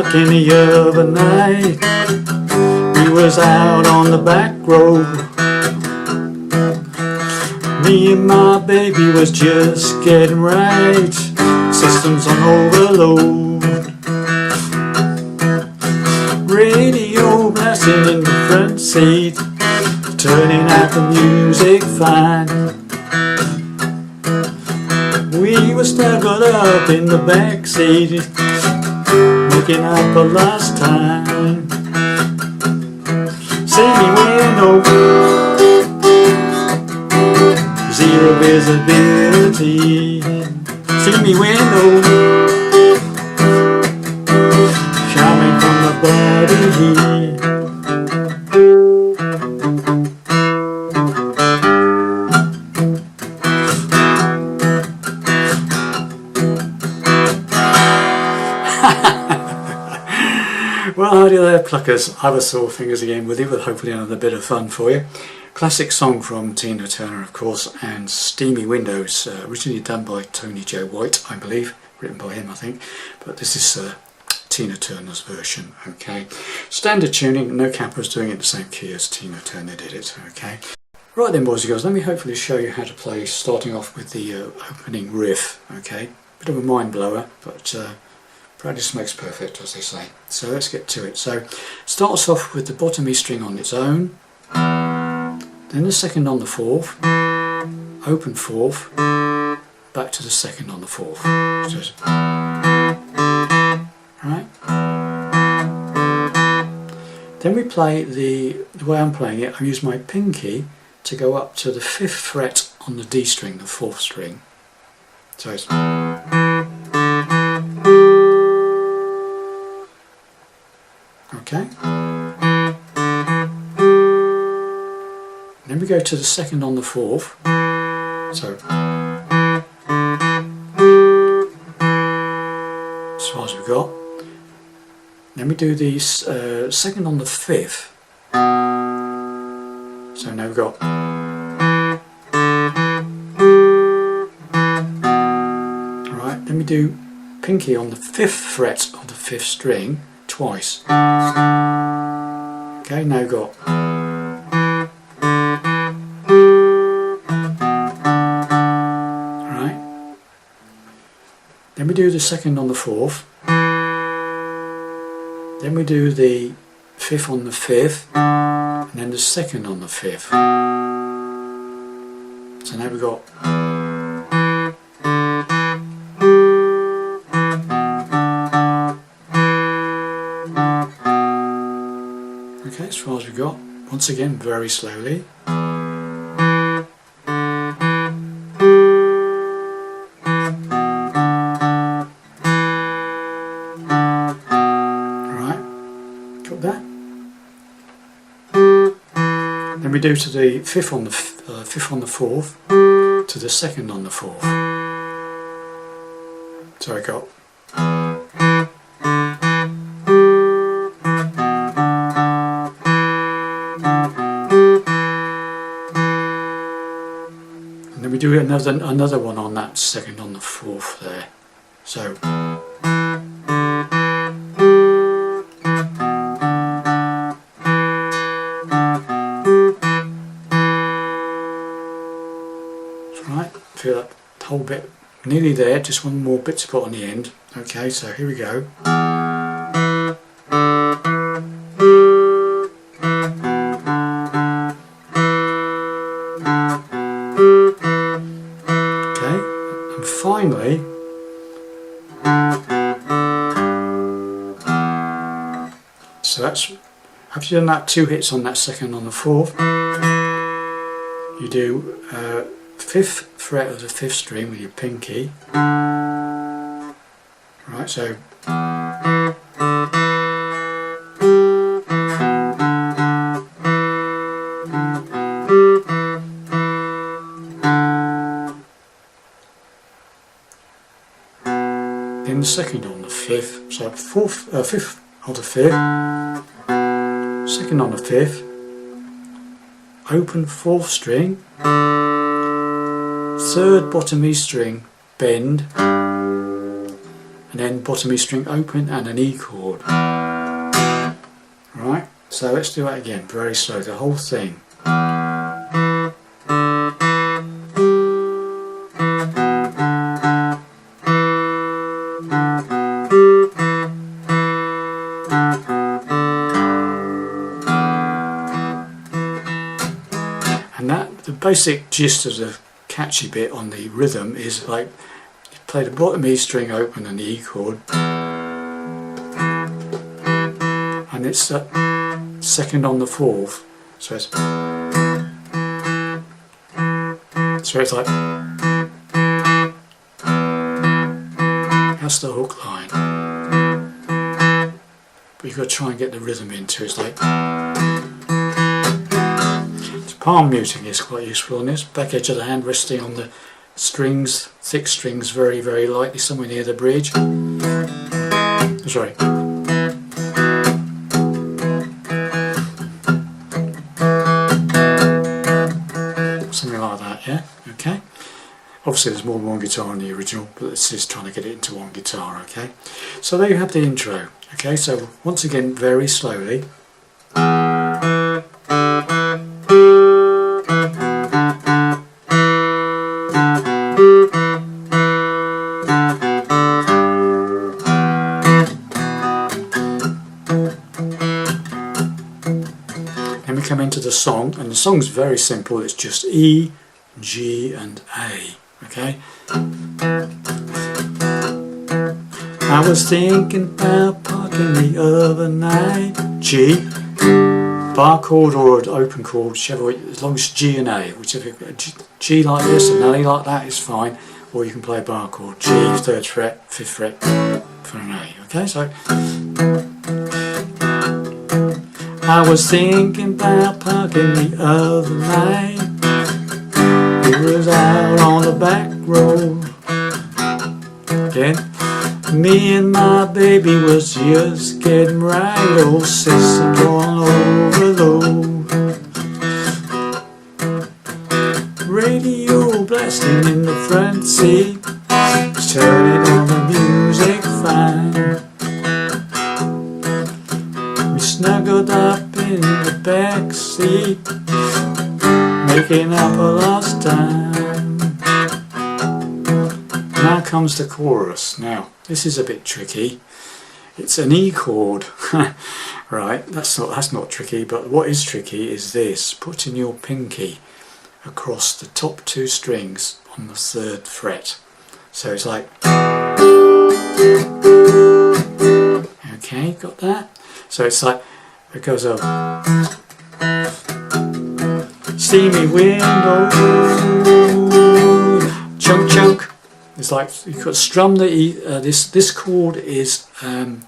talking the other night. We was out on the back road. Me and my baby was just getting right. Systems on overload. Radio blasting in the front seat, turning out the music fine. We were snuggled up in the back seat, making up for lost time. Steamy window, zero visibility. Steamy window, coming from the body heat. Well, howdy there pluckers, I was Saw Fingers again with you with hopefully another bit of fun for you. Classic song from Tina Turner of course, and Steamy Windows, originally done by Tony Joe White I believe, written by him I think, but this is Tina Turner's version, okay. Standard tuning, no cappers, doing it in the same key as Tina Turner did it, okay. Right then boys and girls, let me hopefully show you how to play, starting off with the opening riff, okay. Bit of a mind blower, but practice makes perfect, as they say. So let's get to it. So starts off with the bottom E string on its own, then the second on the fourth, open fourth, back to the second on the fourth. So right. Then we play the way I'm playing it. I use my pinky to go up to the 5th fret on the D string, the 4th string. So it's okay. Then we go to the second on the 4th. So as far as we've got. Then we do the second on the 5th. So now we've got. Alright, then we do pinky on the 5th fret of the 5th string twice. Okay, now we've got. Alright. Then we do the second on the 4th. Then we do the 5th on the 5th, and then the second on the 5th. So now we've got. Okay, as far as we've got. Once again, very slowly. Then we do to the 5th on the 4th, to the second on the 4th. So I got. And then we do another one on that second on the 4th there. So. Right, feel that whole bit nearly there, just one more bit to put on the end. Okay, so here we go. Okay, and finally so that's, after you've done that 2 hits on that second on the 4th, you do 5th fret of the 5th string with your pinky. Right, so then the second on the 5th, so 5th on the 5th, second on the 5th, open 4th string, 3rd bottom E string, bend, and then bottom E string open and an E chord. Right, so let's do that again, very slow, the whole thing. And that, the basic gist of the catchy bit on the rhythm is like, you play the bottom E string open and the E chord, and it's the second on the fourth, so it's like, that's the hook line. But you've got to try and get the rhythm into it. It's like, palm muting is quite useful on this. Back edge of the hand resting on the strings, thick strings, very, very lightly, somewhere near the bridge. Sorry. Something like that, yeah? Okay. Obviously there's more than one guitar in the original, but this is trying to get it into one guitar, okay? So there you have the intro, okay? So once again, very slowly. Then we come into the song, and the song's very simple. It's just E, G and A, okay? I was thinking about parking the other night. G, bar chord or an open chord, whichever, as long as G and A, whichever, G like this and A like that is fine, or you can play a bar chord, G, 3rd fret, 5th fret for an A, okay? So I was thinking about parking the other night. It was out on the back road. Again, me and my baby was just getting right. Old system on overload. Radio blasting in the front seat, turning on the music fine. We snuggled up in the back seat, making up a lost time. Now comes the chorus. Now this is a bit tricky. It's an E chord, right? That's not tricky. But what is tricky is this: putting your pinky across the top 2 strings on the 3rd fret. So it's like, okay, got that? So it's like, it goes up. Steamy window, chunk chunk. It's like you could strum the E. This chord is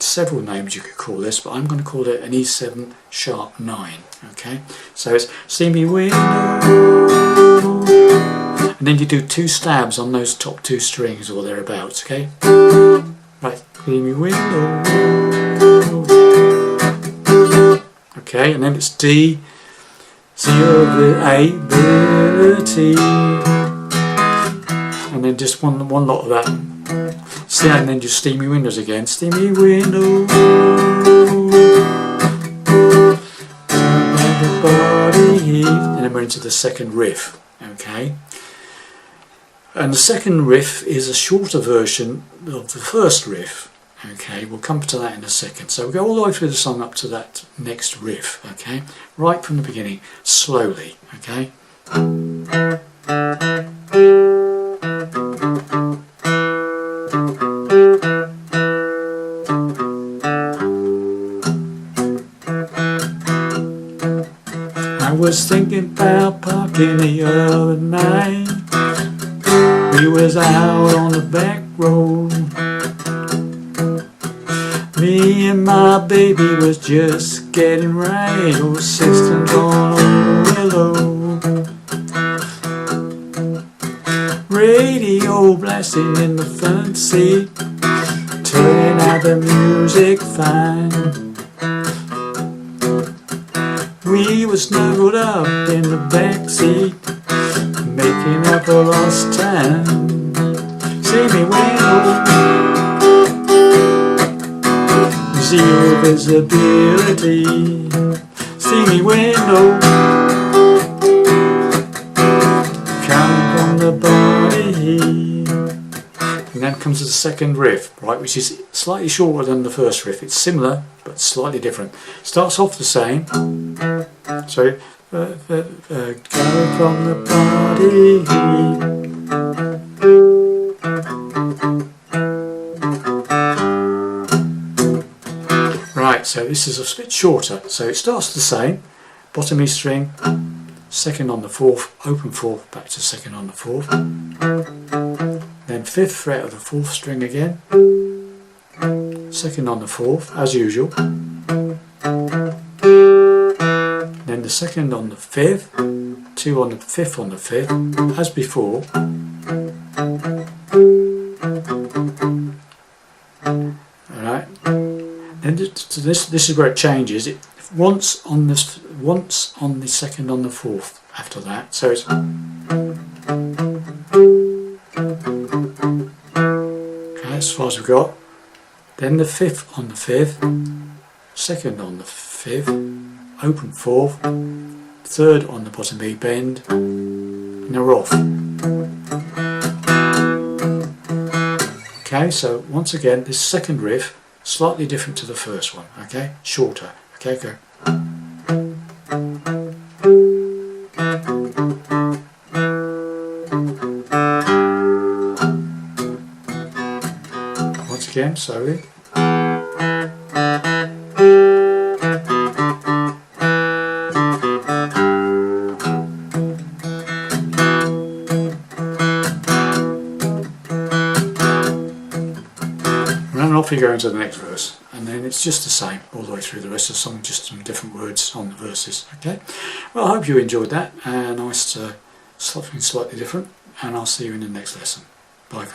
several names you could call this, but I'm going to call it an E7 sharp 9. Okay, so it's steamy window, and then you do 2 stabs on those top 2 strings or thereabouts. Okay, right, steamy window. Okay, and then it's D, C over A, ability, and then just one lot of that. See, and then just steamy windows again. Steamy window. Everybody heave. And then we're into the second riff. Okay. And the second riff is a shorter version of the first riff. Okay, we'll come to that in a second. So we'll go all the way through the song up to that next riff, okay? Right from the beginning, slowly, okay? I was thinking about parking the other night. We was out on the back road. Me and my baby was just getting right. Old systems on overload. Radio blasting in the front seat, turning out the music fine. We were snuggled up in the back seat, making up a lost time. See me window. zero visibility, steamy window, coming from the body heat. And then comes the second riff, right, which is slightly shorter than the first riff. It's similar but slightly different. Starts off the same. So coming from the body heat. Right, so this is a bit shorter. So it starts the same. Bottom E string, second on the fourth, open fourth, back to second on the fourth. Then fifth fret of the fourth string again, second on the fourth as usual, then the second on the fifth, two on the fifth on the fifth as before, alright. Then this is where it changes. It once on the second on the fourth after that, so it's as far as we've got. Then the fifth on the fifth, second on the fifth, open fourth, third on the bottom E bend, and they're off. Okay, so once again, this second riff slightly different to the first one. Okay, shorter. Okay, go. Once again, slowly. And off you go into the next verse, and then it's just the same all the way through the rest of the song, just some different words on the verses. Okay, well, I hope you enjoyed that, and nice something slightly different, and I'll see you in the next lesson. Bye.